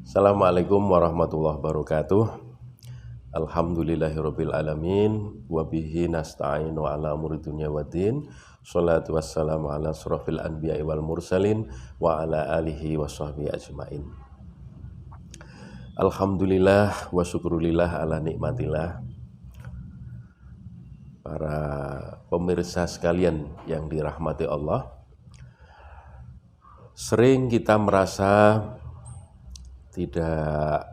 Assalamualaikum warahmatullahi wabarakatuh. Alhamdulillahirabbil alamin wa bihi nasta'inu ala umuri dunya waddin. Shalatu wassalamu ala asrofil anbiya'i wal mursalin wa ala alihi wa sahbihi ajmain. Alhamdulillah wa syukurillah ala nikmatillah. Para pemirsa sekalian yang dirahmati Allah, sering kita merasa tidak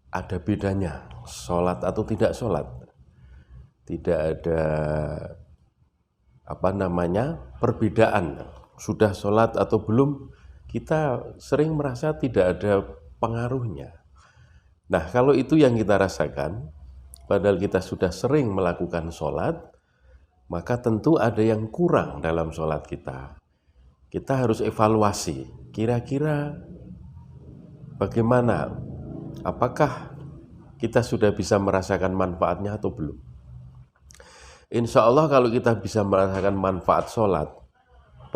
ada bedanya sholat atau tidak sholat, tidak ada perbedaan sudah sholat atau belum. Kita sering merasa tidak ada pengaruhnya. Nah, kalau itu yang kita rasakan, padahal kita sudah sering melakukan sholat, maka tentu ada yang kurang dalam sholat kita. Kita harus evaluasi, kira-kira bagaimana? Apakah kita sudah bisa merasakan manfaatnya atau belum? Insya Allah kalau kita bisa merasakan manfaat sholat,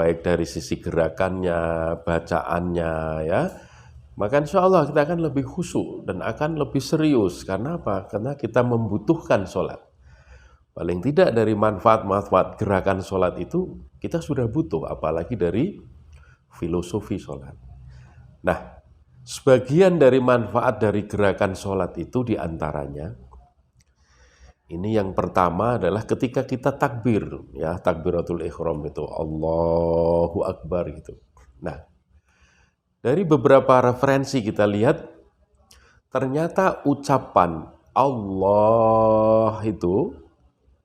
baik dari sisi gerakannya, bacaannya, ya, maka insya Allah kita akan lebih khusyuk dan akan lebih serius. Karena apa? Karena kita membutuhkan sholat. Paling tidak dari manfaat-manfaat gerakan sholat itu kita sudah butuh, apalagi dari filosofi sholat. Nah, sebagian dari manfaat dari gerakan sholat itu diantaranya, ini yang pertama adalah ketika kita takbir, ya, takbiratul ihram itu, Allahu Akbar gitu. Nah, dari beberapa referensi kita lihat, ternyata ucapan Allah itu,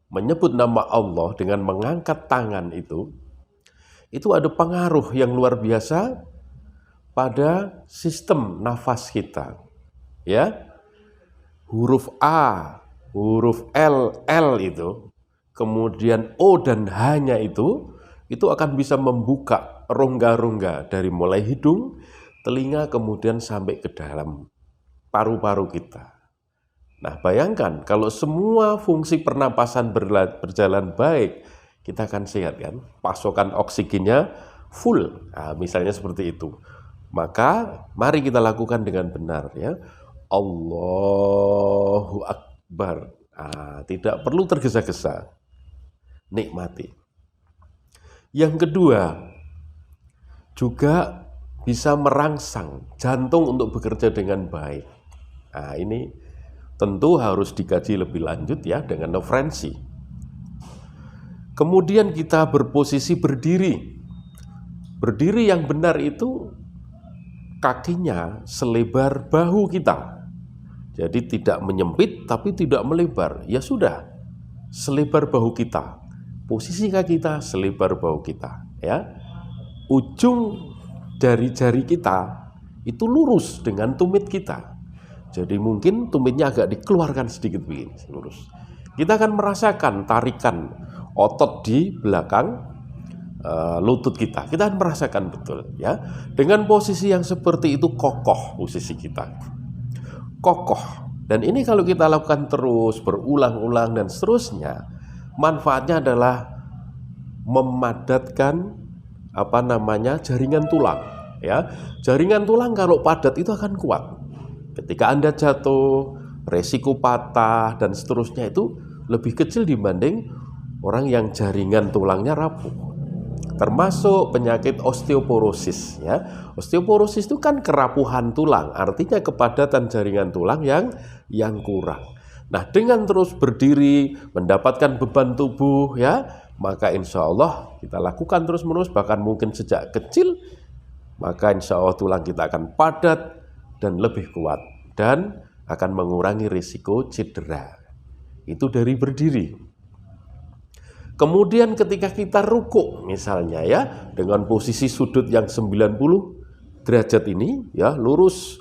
menyebut nama Allah dengan mengangkat tangan itu ada pengaruh yang luar biasa pada sistem nafas kita, ya. Huruf A, huruf L itu, kemudian O dan H-nya itu akan bisa membuka rongga-rongga dari mulai hidung, telinga, kemudian sampai ke dalam paru-paru kita. Nah, bayangkan kalau semua fungsi pernapasan berjalan baik, kita akan sehat kan? Pasokan oksigennya full, nah, misalnya seperti itu. Maka mari kita lakukan dengan benar, ya. Allahu Akbar. Tidak perlu tergesa-gesa. Nikmati. Yang kedua, juga bisa merangsang jantung untuk bekerja dengan baik. Ini tentu harus dikaji lebih lanjut, ya, dengan referensi. Kemudian kita berposisi berdiri. Berdiri yang benar itu kakinya selebar bahu kita. Jadi tidak menyempit tapi tidak melebar. Ya sudah, selebar bahu kita. Posisi kaki kita selebar bahu kita, ya. Ujung jari-jari kita itu lurus dengan tumit kita. Jadi mungkin tumitnya agak dikeluarkan sedikit begini, lurus. Kita akan merasakan tarikan otot di belakang lutut kita. Kita akan merasakan betul, ya. Dengan posisi yang seperti itu kokoh posisi kita. Kokoh. Dan ini kalau kita lakukan terus, berulang-ulang dan seterusnya, manfaatnya adalah memadatkan jaringan tulang, ya. Jaringan tulang kalau padat itu akan kuat. Ketika Anda jatuh, resiko patah dan seterusnya itu lebih kecil dibanding orang yang jaringan tulangnya rapuh. Termasuk penyakit osteoporosis, ya. Osteoporosis itu kan kerapuhan tulang, artinya kepadatan jaringan tulang yang kurang. Nah, dengan terus berdiri, mendapatkan beban tubuh, ya, maka insya Allah kita lakukan terus-menerus, bahkan mungkin sejak kecil, maka insya Allah tulang kita akan padat dan lebih kuat dan akan mengurangi risiko cedera. Itu dari berdiri. Kemudian ketika kita rukuk misalnya, ya, dengan posisi sudut yang 90 derajat ini, ya, lurus,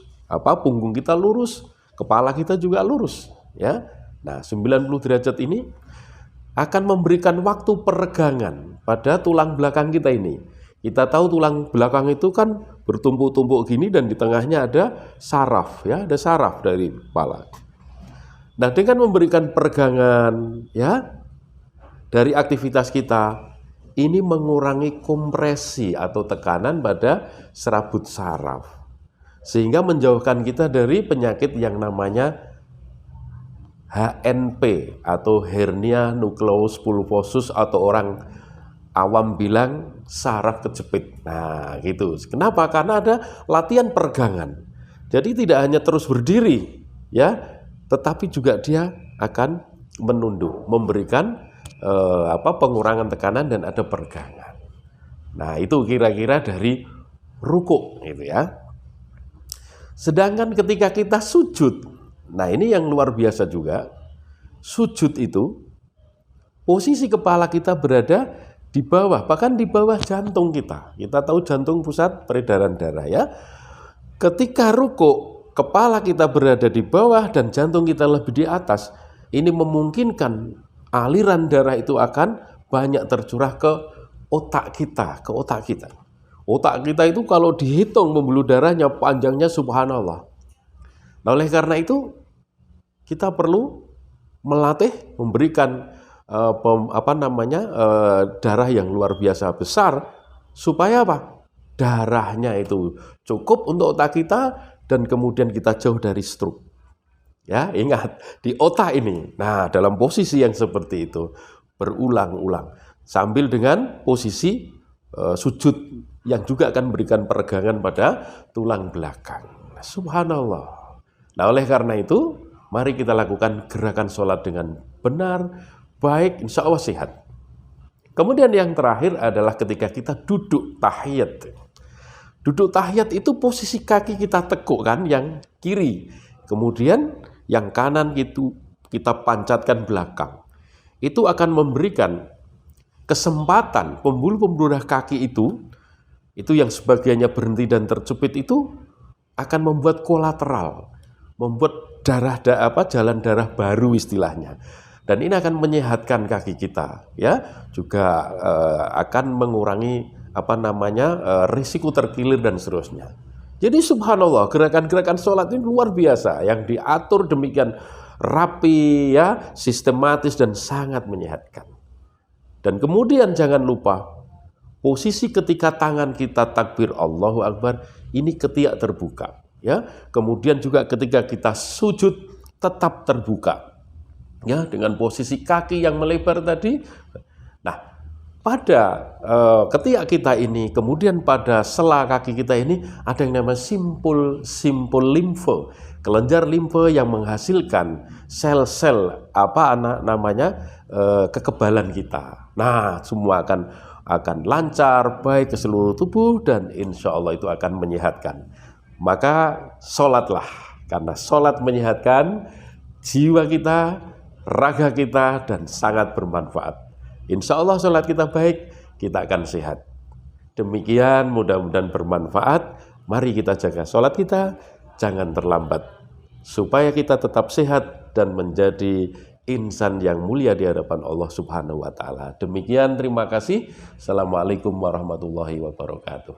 punggung kita lurus, kepala kita juga lurus, ya. Nah, 90 derajat ini akan memberikan waktu peregangan pada tulang belakang kita ini. Kita tahu tulang belakang itu kan bertumpuk-tumpuk gini dan di tengahnya ada saraf, ya, ada saraf dari kepala. Nah, dengan memberikan peregangan, ya, dari aktivitas kita, ini mengurangi kompresi atau tekanan pada serabut saraf. sehingga menjauhkan kita dari penyakit yang namanya HNP atau hernia nucleus pulposus, atau orang awam bilang saraf kejepit. Nah, gitu. Kenapa? Karena ada latihan peregangan. Jadi tidak hanya terus berdiri, ya, tetapi juga dia akan menunduk, memberikan pengurangan tekanan dan ada peregangan. Nah, itu kira-kira dari rukuk, gitu ya. Sedangkan ketika kita sujud, nah ini yang luar biasa juga. Sujud itu posisi kepala kita berada di bawah, bahkan di bawah jantung kita. Kita tahu jantung pusat peredaran darah, ya. Ketika rukuk, kepala kita berada di bawah dan jantung kita lebih di atas. Ini memungkinkan aliran darah itu akan banyak tercurah ke otak kita, Otak kita itu kalau dihitung pembuluh darahnya panjangnya subhanallah. Nah, oleh karena itu kita perlu melatih, memberikan darah yang luar biasa besar, supaya apa? Darahnya itu cukup untuk otak kita dan kemudian kita jauh dari stroke. Ya, ingat di otak ini. Nah, dalam posisi yang seperti itu berulang-ulang sambil dengan posisi sujud yang juga akan memberikan peregangan pada tulang belakang. Subhanallah. Nah, oleh karena itu mari kita lakukan gerakan sholat dengan benar, baik, insya Allah sehat. Kemudian yang terakhir adalah ketika kita duduk tahiyat. Duduk tahiyat itu posisi kaki kita tekukkan yang kiri, kemudian yang kanan itu kita pancatkan belakang. Itu akan memberikan kesempatan pembuluh-pembuluh darah kaki itu yang sebagiannya berhenti dan terjepit itu akan membuat kolateral, membuat jalan darah baru istilahnya. Dan ini akan menyehatkan kaki kita, ya, juga akan mengurangi risiko terkilir dan seterusnya. Jadi subhanallah, gerakan-gerakan sholat ini luar biasa yang diatur demikian rapi, ya, sistematis dan sangat menyehatkan. Dan kemudian jangan lupa posisi ketika tangan kita takbir Allahu Akbar ini ketiak terbuka, ya. Kemudian juga ketika kita sujud tetap terbuka, ya, dengan posisi kaki yang melebar tadi. Nah, pada ketiak kita ini, kemudian pada sela kaki kita ini ada yang namanya simpul limfe, kelenjar limfe yang menghasilkan sel-sel kekebalan kita. Nah, semua akan lancar baik ke seluruh tubuh dan insya Allah itu akan menyehatkan. Maka sholatlah, karena sholat menyehatkan jiwa kita, raga kita, dan sangat bermanfaat. Insya Allah sholat kita baik, kita akan sehat. Demikian, mudah-mudahan bermanfaat. Mari kita jaga sholat kita, jangan terlambat, supaya kita tetap sehat dan menjadi insan yang mulia di hadapan Allah Subhanahu wa Ta'ala. Demikian, terima kasih. Assalamualaikum warahmatullahi wabarakatuh.